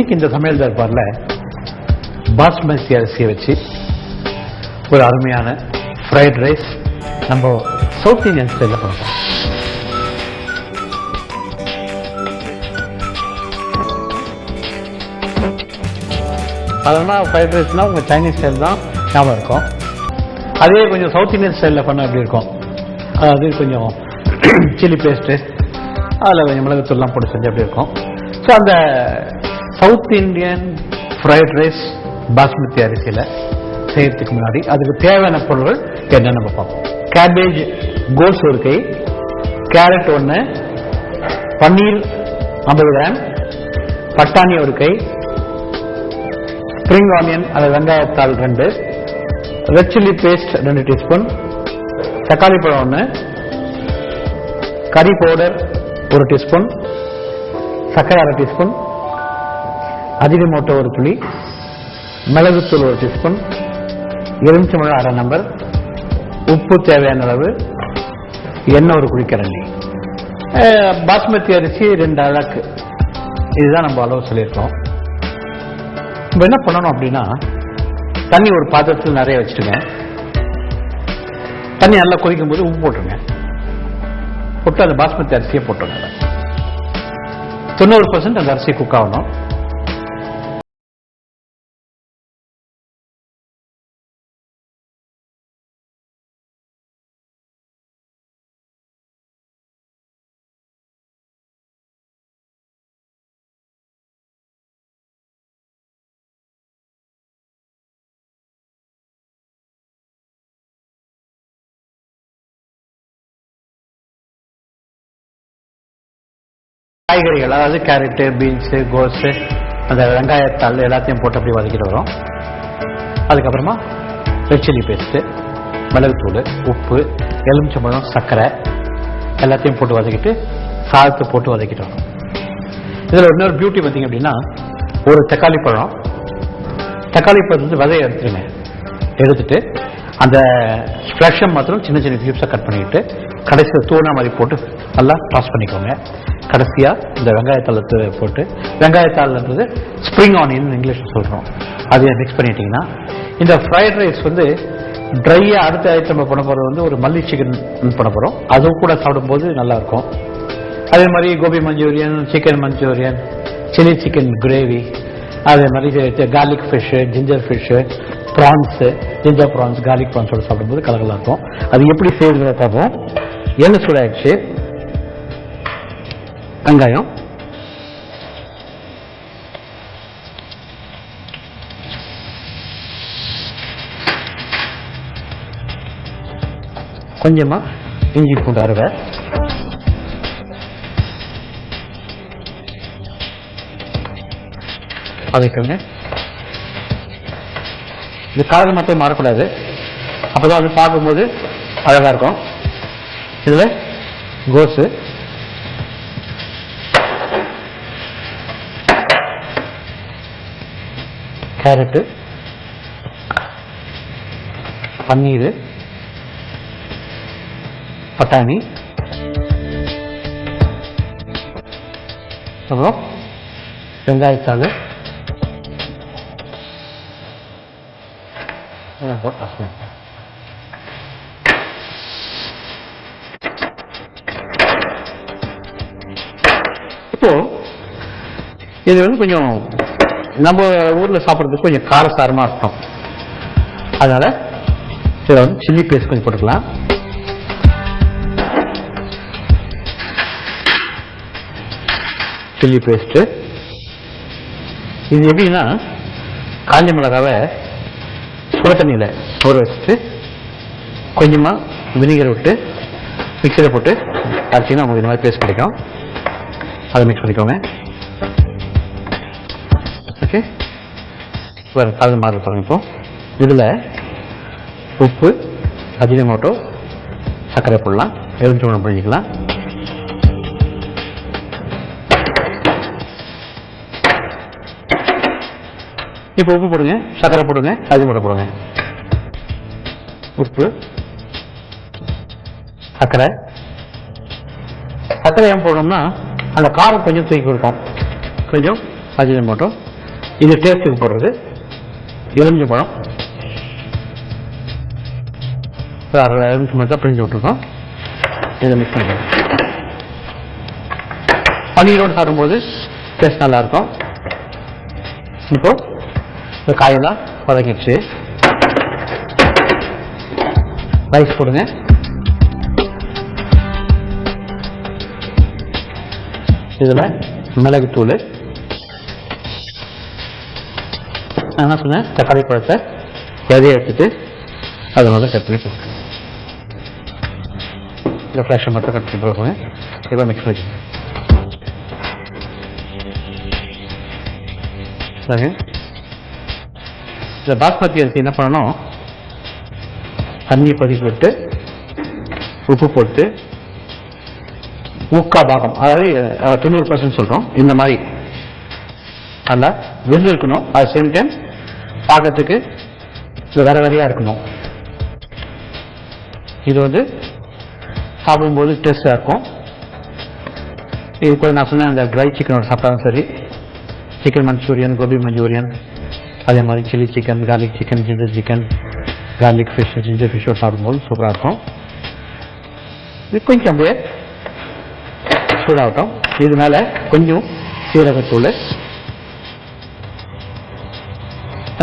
இன்னைக்கு இந்த சமையல் தர்பாரில் பாஸ்மதி அரிசியை வச்சு ஒரு அருமையான ஃப்ரைட் ரைஸ் நம்ம சவுத் இந்தியன் ஸ்டைலில் பண்ணுறோம். அதனால் ஃப்ரைட் ரைஸ்னால் உங்கள் சைனீஸ் ஸ்டைல் தான் ஞாபகம் இருக்கும். அதே கொஞ்சம் சவுத் இந்தியன் ஸ்டைலில் பண்ண எப்படி இருக்கும், அதாவது கொஞ்சம் சில்லி பேஸ்ட்டு அதில் கொஞ்சம் மிளகுத்தூள்லாம் போட்டு செஞ்சு அப்படி இருக்கும். ஸோ அந்த south Indian fried rice basmati அரிசியில் செய்யறதுக்கு முன்னாடி அதுக்கு தேவையான பொருட்கள் என்னென்னு பார்ப்போம். கேபேஜ் கோஸ் ஒரு கை, கேரட் 1, பன்னீர் 50 கிராம், பட்டாணி ஒரு கை, ஸ்ப்ரிங் ஆனியன் அது வெங்காயத்தாள் 2, ரெட் சில்லி பேஸ்ட் 2 டீஸ்பூன், தக்காளி பழம் 1, கறி பவுடர் 1 டீஸ்பூன், சர்க்கரை 1/2 டீஸ்பூன், அஜினமோட்டோ 1 துளி, மிளகுத்தூள் 1 டீஸ்பூன், எலுமிச்சம்பழம் 1/2 நம்பர், உப்பு தேவையான அளவு, எண்ணெய் 1 குழிக்கரண்டி. பாஸ்மதி அரிசி 2 அழகு, இதுதான் நம்ம அளவு சொல்லியிருக்கோம். இப்போ என்ன பண்ணணும் அப்படின்னா, தண்ணி ஒரு பாத்திரத்தில் நிறைய வச்சுட்டுங்க. தண்ணி நல்லா கொதிக்கும் போது உப்பு போட்டுருங்க. போட்டு அந்த பாஸ்மதி அரிசியை போட்டுருங்க. 90% அந்த அரிசி குக் ஆகணும். காய்கறிகள் அதாவது கேரட்டு, பீன்ஸு, கோஸு, அந்த வெங்காயத்தாள் எல்லாத்தையும் போட்டு அப்படி வதக்கிட்டு வரோம். அதுக்கப்புறமா ரெட் சில்லி பேஸ்ட்டு, மிளகுத்தூள், உப்பு, எலுமிச்சம்பழம், சர்க்கரை எல்லாத்தையும் போட்டு வதக்கிட்டு சாதத்தை போட்டு வதக்கிட்டு வரோம். இதில் இன்னொரு பியூட்டி பார்த்தீங்க அப்படின்னா, ஒரு தக்காளி பழம் வந்து விதையை எடுத்துருங்க. எடுத்துட்டு அந்த ஃப்ளஷம் மாத்திரம் சின்ன சின்ன கியூப்ஸாக கட் பண்ணிக்கிட்டு கடைசியில் தூணா மாதிரி போட்டு நல்லா டாஸ் பண்ணிக்கோங்க. கடைசியாக இந்த வெங்காயத்தாளத்தை போட்டு, வெங்காயத்தாள்ன்றது ஸ்ப்ரிங் ஆனியன் இங்கிலீஷில் சொல்கிறோம், அதையும் மிக்ஸ் பண்ணிட்டீங்கன்னா இந்த ஃப்ரைட் ரைஸ் வந்து ட்ரையாக அடுத்த ஐட்டம் நம்ம பண்ண போகிறது வந்து ஒரு மல்லி சிக்கன் பண்ண போகிறோம். அதுவும் கூட சாப்பிடும்போது நல்லாயிருக்கும். அதே மாதிரி gobi manchurian, chicken manchurian, chilli chicken gravy, அதே மாதிரி garlic fish, ginger fish, prawns, ginger prawns, garlic ப்ரான்ஸோடு சாப்பிடும்போது கலகலாக இருக்கும். அது எப்படி செய்யறதுல பார்ப்போம். எண்ணெய் சூடாயிடுச்சு. வெங்காயம், கொஞ்சமா இஞ்சி பூண்டு அருவை, வதக்குங்க. இது காரம் மட்டும் மாறக்கூடாது, அப்போதான் அது பார்க்கும்போது அழகா இருக்கும். இதுல கோஸு, கேரட்டு, பன்னீர், பட்டாணி, அப்புறம் வெங்காயத்தாள், இப்போ இது வந்து கொஞ்சம் நம்ம ஊரில் சாப்பிட்றதுக்கு கொஞ்சம் காரசாரமாக இருக்கும். அதனால இதில் வந்து சில்லி பேஸ்ட் கொஞ்சம் போட்டுக்கலாம். சில்லி பேஸ்ட்டு இது எப்படின்னா, காஞ்ச மிளகாவை சுட தண்ணியில் ஊற வச்சுட்டு கொஞ்சமாக வினிகர் விட்டு மிக்சியில் போட்டு அரைச்சிங்கன்னா உங்களுக்கு இந்த மாதிரி பேஸ்ட் கிடைக்கும். அதை மிக்ஸ் பண்ணிக்கோங்க. ஓகே, வேறு அது மாதிரி பாருங்க. இப்போ இதில் உப்பு, அஜினமோட்டோ, சர்க்கரை போடலாம், எலுமிச்சம்பழம் பிழிஞ்சிக்கலாம். இப்போ உப்பு போடுங்க, சர்க்கரை போடுங்க, அஜினமோட்டோ போடுங்க. உப்பு, சர்க்கரை ஏன் போடணும்னா அந்த காரம் கொஞ்சம் தூக்கி கொடுக்கும். கொஞ்சம் அஜினமோட்டோ, இது டேஸ்ட்டுக்கு போடுறது எலுமிச்சை பழம், அரை எலுமிச்சை பழம் தான் பிரிஞ்சு விட்டுருக்கோம். இதை மிக்ஸ் பண்ணிக்கலாம். பன்னீரோடு சாப்பிடும்போது டேஸ்ட் நல்லாயிருக்கும். இப்போ இந்த காயெல்லாம் வதக்கிடுச்சு. ரைஸ் போடுங்க. இதில் மிளகுத்தூள், நான் என்ன சொன்னேன், தக்காளி பழத்தை விதையை எடுத்துட்டு அதை முதல்ல கட் பண்ணி போடுங்க. இந்த ஃப்ளாஷை மட்டும் கட் பண்ணி போடுங்க. இப்போ மிக்ஸ் பண்ணிக்கோங்க. சரி, இந்த பாஸ்மதி அரிசி என்ன பண்ணணும், தண்ணி கொதிக்க விட்டு உப்பு போட்டு முக்கால் பாகம், அதாவது 90% சொல்கிறோம், இந்த மாதிரி நல்லா வெந்து இருக்கணும். அட் சேம் டைம் பார்க்கறதுக்கு வேற வேறையாக இருக்கணும். இது வந்து சாப்பிடும்போது டேஸ்டாக இருக்கும். இது கூட நான் சொன்னேன், அந்த ட்ரை சிக்கனோட சாப்பிட்டாலும் சரி, சிக்கன் மஞ்சூரியன், கோபி மஞ்சூரியன், அதே மாதிரி chilli chicken, garlic chicken, ginger chicken, garlic fish, ginger ஃபிஷ்ஷோட சாப்பிடும்போது சூப்பராக இருக்கும். இது கொஞ்சம் அப்படியே சூடாகட்டும். இது மேலே கொஞ்சம் சீரகத்தூள்,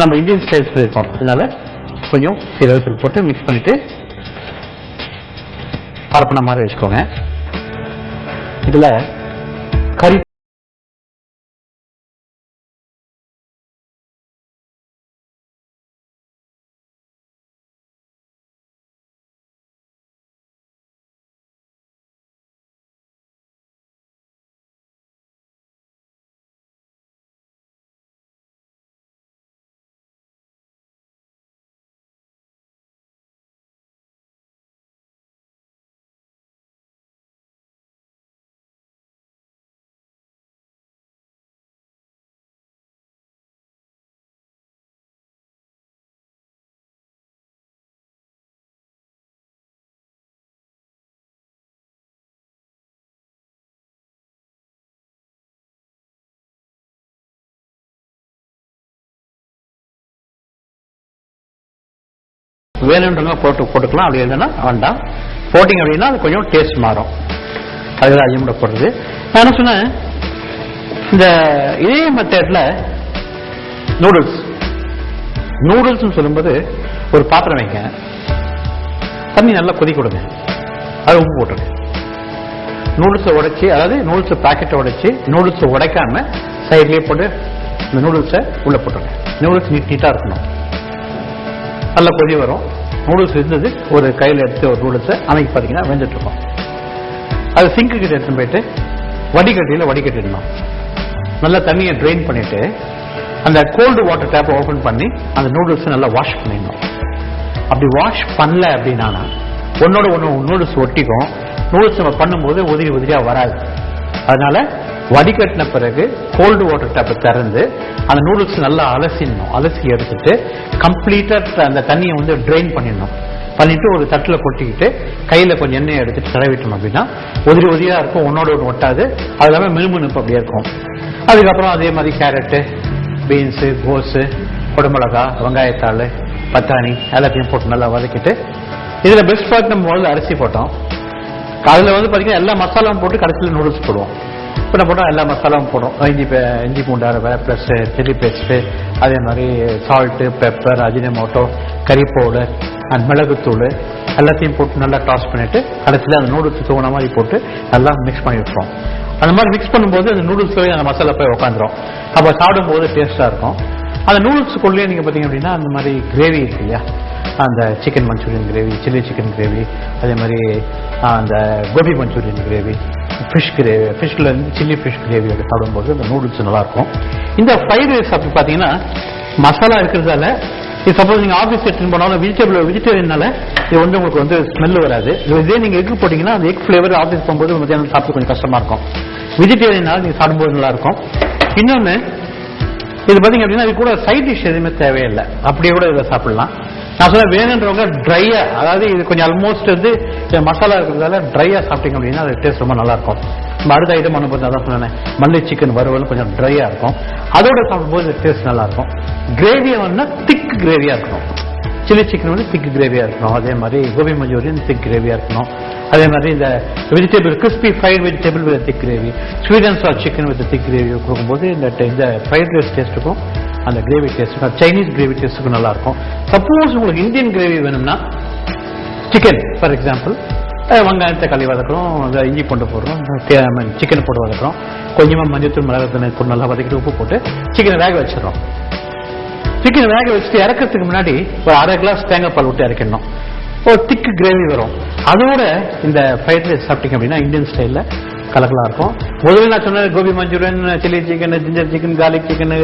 நம்ம இந்தியன் ஸ்டைல்ஸ் இருக்கோம், அதனால கொஞ்சம் சீரகத்தூள் போட்டு மிக்ஸ் பண்ணிட்டு பரப்பின மாதிரி வச்சுக்கோங்க. இதில் கறி வேணுன்றவங்க போட்டுக்கலாம், அப்படி இல்லைன்னா வேண்டாம். போட்டிங்க அப்படின்னா அது கொஞ்சம் டேஸ்ட் மாறும். அதுதான் அஜிமுட போடுறது. நான் என்ன சொன்னேன், இந்த இதே மெத்தட்ல நூடுல்ஸ் சொல்லும்போது ஒரு பாத்திரம் வைங்க, தண்ணி நல்லா கொதிக்க விடுங்க, அது உப்பு போட்டுருங்க. நூடுல்ஸை உடைச்சி, அதாவது நூடுல்ஸ் பாக்கெட்டை உடைச்சி நூடுல்ஸை உடைக்காம சைட்லேயே போட்டு இந்த நூடுல்ஸை உள்ள போட்டுருங்க. நூடுல்ஸ் நீட்டாக இருக்கணும். நல்ல கொதி வரும். நூடுல்ஸ் இருந்தது ஒரு கையில் எடுத்து ஒரு நூடுல்ஸை அமைக்க பார்த்தீங்கன்னா வெந்துட்டு இருக்கும். அது சிங்க்கு கிட்ட எடுத்துன்னு போயிட்டு வடிகட்டியில் வடிகட்டிடணும். நல்லா தண்ணியை ட்ரெயின் பண்ணிட்டு அந்த கோல்டு வாட்டர் டேப்பை ஓப்பன் பண்ணி அந்த நூடுல்ஸை நல்லா வாஷ் பண்ணிடணும். அப்படி வாஷ் பண்ணல அப்படின்னா ஒன்னோட ஒன்று நூடுல்ஸ் ஒட்டிக்கும். நூடுல்ஸ் நம்ம பண்ணும்போது உதிரியா வராது. அதனால வடிகட்டின பிறகு கோல்டு வாட்டர் டேப்பை திறந்து அந்த நூடுல்ஸ் நல்லா அலசி எடுத்துட்டு கம்ப்ளீட்டா அந்த தண்ணியை வந்து ட்ரெயின் பண்ணிட்டு ஒரு தட்டில் கொட்டிக்கிட்டு கையில் கொஞ்சம் எண்ணெயை எடுத்துட்டு தடவிட்டோம் அப்படின்னா உதிரியா இருக்கும், ஒன்னோட ஒன்று ஒட்டாது. அது இல்லாமல் மினுமினுப்பு அப்படியே இருக்கும். அதுக்கப்புறம் அதே மாதிரி கேரட்டு, பீன்ஸு, கோஸு, குடமிளகா, வெங்காயத்தாள், பட்டாணி எல்லாத்தையும் போட்டு நல்லா வதக்கிட்டு இதில் பெஸ்ட் பார்ட் நம்ம முதல்ல அரிசி போட்டோம். அதில் வந்து பார்த்தீங்கன்னா எல்லா மசாலாவும் போட்டு கடைசியில் நூடுல்ஸ் போடுவோம். இப்போ நான் போட்டோம், எல்லா மசாலாவும் போடும். இஞ்சி பூண்டு அரை ப்ளஸ் சில்லி பேஸ்ட்டு, அதே மாதிரி சால்ட்டு, பெப்பர், அஜினமோட்டோ, கறி பவுடர் அண்ட் மிளகுத்தூள் எல்லாத்தையும் போட்டு நல்லா டாஸ் பண்ணிட்டு கடைசியில் அந்த நூடுல்ஸ் தூங்கின மாதிரி போட்டு நல்லா மிக்ஸ் பண்ணி விட்டுருவோம். அந்த மாதிரி மிக்ஸ் பண்ணும்போது அந்த நூடுல்ஸ் அந்த மசாலா போய் உட்காந்துரும். அப்போ சாப்பிடும்போது டேஸ்ட்டாக இருக்கும். அந்த நூடுல்ஸுக்குள்ளேயே நீங்கள் பார்த்தீங்க அப்படின்னா அந்த மாதிரி கிரேவி இருக்கு இல்லையா, அந்த chicken Manchurian gravy, chilli chicken gravy, அதே மாதிரி அந்த கோபி மஞ்சூரியன் கிரேவி, ஃபிஷ்ல இருந்து சில்லி ஃபிஷ் கிரேவியோட சாப்பிடும்போது அந்த நூடுல்ஸ் நல்லாயிருக்கும். இந்த ஃப்ரைட் ரைஸ் அப்படி பார்த்தீங்கன்னா மசாலா இருக்கிறதால இது சப்போஸ் நீங்கள் ஆஃபீஸ் எடுத்துன்னு போனாலும் வெஜிடேரியனால இது வந்து உங்களுக்கு வந்து ஸ்மெல் வராது. இதே நீங்கள் எக் போட்டிங்கன்னா அந்த எக் ஃப்ளேவர் ஆஃபீஸ் போகும்போது மத்தியானம் சாப்பிட்டு கொஞ்சம் கஷ்டமாக இருக்கும். வெஜிடேரியனால நீங்கள் சாப்பிடும்போது நல்லாயிருக்கும். இன்னொன்று இது பார்த்தீங்க அப்படின்னா இது கூட சைட் டிஷ் எதுவுமே தேவையில்லை, அப்படியே கூட இதை சாப்பிடலாம். நான் சொல்ல வேணுன்றவங்க ட்ரையா, அதாவது இது கொஞ்சம் ஆல்மோஸ்ட் வந்து மசாலா இருக்கிறதால ட்ரையா சாப்பிட்டீங்க அப்படின்னா அது டேஸ்ட் ரொம்ப நல்லா இருக்கும். நம்ம அடுத்த ஐட்டம் பண்ணும்போது அதான் சொன்னேன், மல்லி சிக்கன் வறுவல் கொஞ்சம் ட்ரையா இருக்கும், அதோட சாப்பிடும்போது டேஸ்ட் நல்லா இருக்கும். கிரேவியா வேணும்னா திக் கிரேவியா இருக்கணும். சில்லி சிக்கன் வந்து திக் கிரேவியா இருக்கணும். அதே மாதிரி கோபி மஞ்சூரியன் திக் கிரேவியா இருக்கணும். அதே மாதிரி இந்த vegetable crispy fried vegetable with thick gravy, sweet and salt chicken with thick gravy கொடுக்கும்போது இந்த ஃப்ரைட் ரைஸ் டேஸ்ட்டுக்கும் அந்த கிரேவி டேஸ்ட்டுக்கும் சைனீஸ் கிரேவி டேஸ்ட்டுக்கும் நல்லா இருக்கும். சப்போஸ் உங்களுக்கு இந்தியன் கிரேவி வேணும்னா சிக்கன் ஃபார் எக்ஸாம்பிள் வெங்காயம் தக்காளி வதக்குறோம், இஞ்சி பூண்டு போடுறோம், சிக்கன் போட்டு வதக்குறோம், கொஞ்சமாக மஞ்சத்தூள் மிளகாத்தூள் போட்டு நல்லா வதக்கிட்டு உப்பு போட்டு சிக்கனை வேக வச்சிடறோம். சிக்கன் வேக வச்சுட்டு இறக்கிறதுக்கு முன்னாடி ஒரு அரை கிளாஸ் தேங்காய் பால் விட்டு இறக்கிடணும். ஒரு திக்கு கிரேவி வரும். அதோட இந்த ஃப்ரைட் ரைஸ் சாப்பிட்டீங்க அப்படின்னா இந்தியன் ஸ்டைலில் கலக்கலாக இருக்கும். முதல்ல நான் சொன்ன gobi manchurian, chilli chicken, ginger chicken, garlic chicken,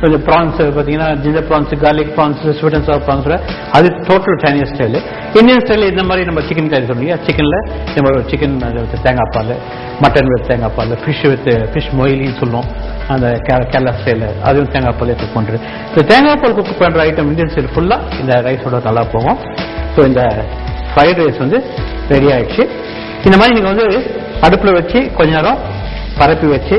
கொஞ்சம் ப்ரான்ஸ் பார்த்தீங்கன்னா ginger prawns, garlic prawns, sweet and salt prawns, அது டோட்டல் சைனீஸ் ஸ்டைலு. இந்தியன் ஸ்டைலில் இந்த மாதிரி நம்ம சிக்கன் கறி சொன்னீங்க, சிக்கனில் நம்ம சிக்கன் தேங்காய் பால், மட்டன் வித் தேங்காய் பால், ஃபிஷ் மொயிலின்னு சொல்லுவோம் அந்த கேரளா ஸ்டைலில், அதுவும் தேங்காய் பால் குக் பண்ணுறது. இந்த தேங்காய் பால் குக் பண்ணுற ஐட்டம் இந்தியன் ஸ்டைல் ஃபுல்லாக இந்த ரைஸோட நல்லா போகும். ஸோ இந்த ஃப்ரைட் ரைஸ் வந்து ரெடி ஆயிடுச்சு. இந்த மாதிரி நீங்கள் வந்து அடுப்பில் வச்சு கொஞ்ச நேரம் பரப்பி வச்சு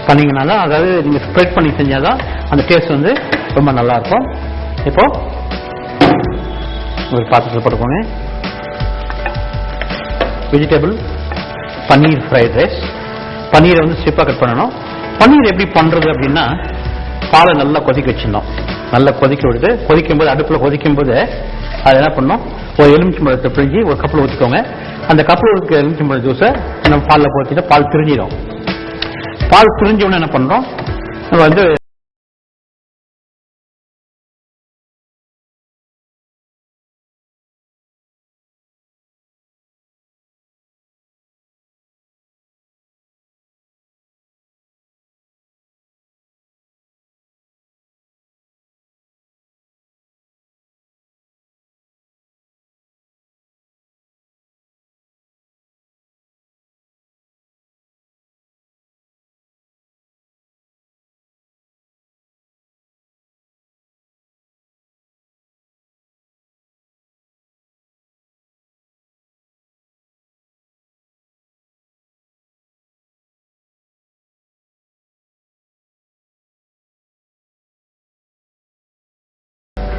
பண்ணிங்கன்னா தான், அதாவது நீங்கள் ஸ்ப்ரெட் பண்ணி செஞ்சால் தான் அந்த டேஸ்ட் வந்து ரொம்ப நல்லாயிருக்கும். இப்போ ஒரு பாத்திரத்தில் போட்டுக்கோங்க. வெஜிடபிள் பன்னீர் ஃப்ரைட் ரைஸ். பன்னீரை வந்து ஸ்ட்ரிப்பாக கட் பண்ணணும். பன்னீர் எப்படி பண்ணுறது அப்படின்னா, பாலை நல்லா கொதிக்க வச்சிடணும். நல்லா கொதிக்க விடுது. கொதிக்கும் போது அடுப்பில் கொதிக்கும் போது அது என்ன பண்ணணும், ஒரு எலுமிச்சம்பழத்தை பிழிஞ்சி ஒரு கப்பில் ஊற்றிக்கோங்க. அந்த கப்பில் இருக்க எலுமிச்சம்பழ ஜூஸை நம்ம பாலில் போச்சுன்னா பால் திரிஞ்சிடும். பால் திரிஞ்ச உடனே என்ன பண்ணுறோம், நம்ம வந்து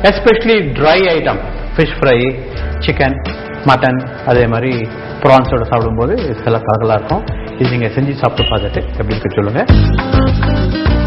especially try item, fish fry, chicken, mutton, அதே மாதிரி ப்ரான்ஸோட சாப்பிடும்போது சில கலகலாக இருக்கும். இது நீங்கள் செஞ்சு சாப்பிட்டு பார்த்துட்டு எப்படி இருக்கு சொல்லுங்கள்.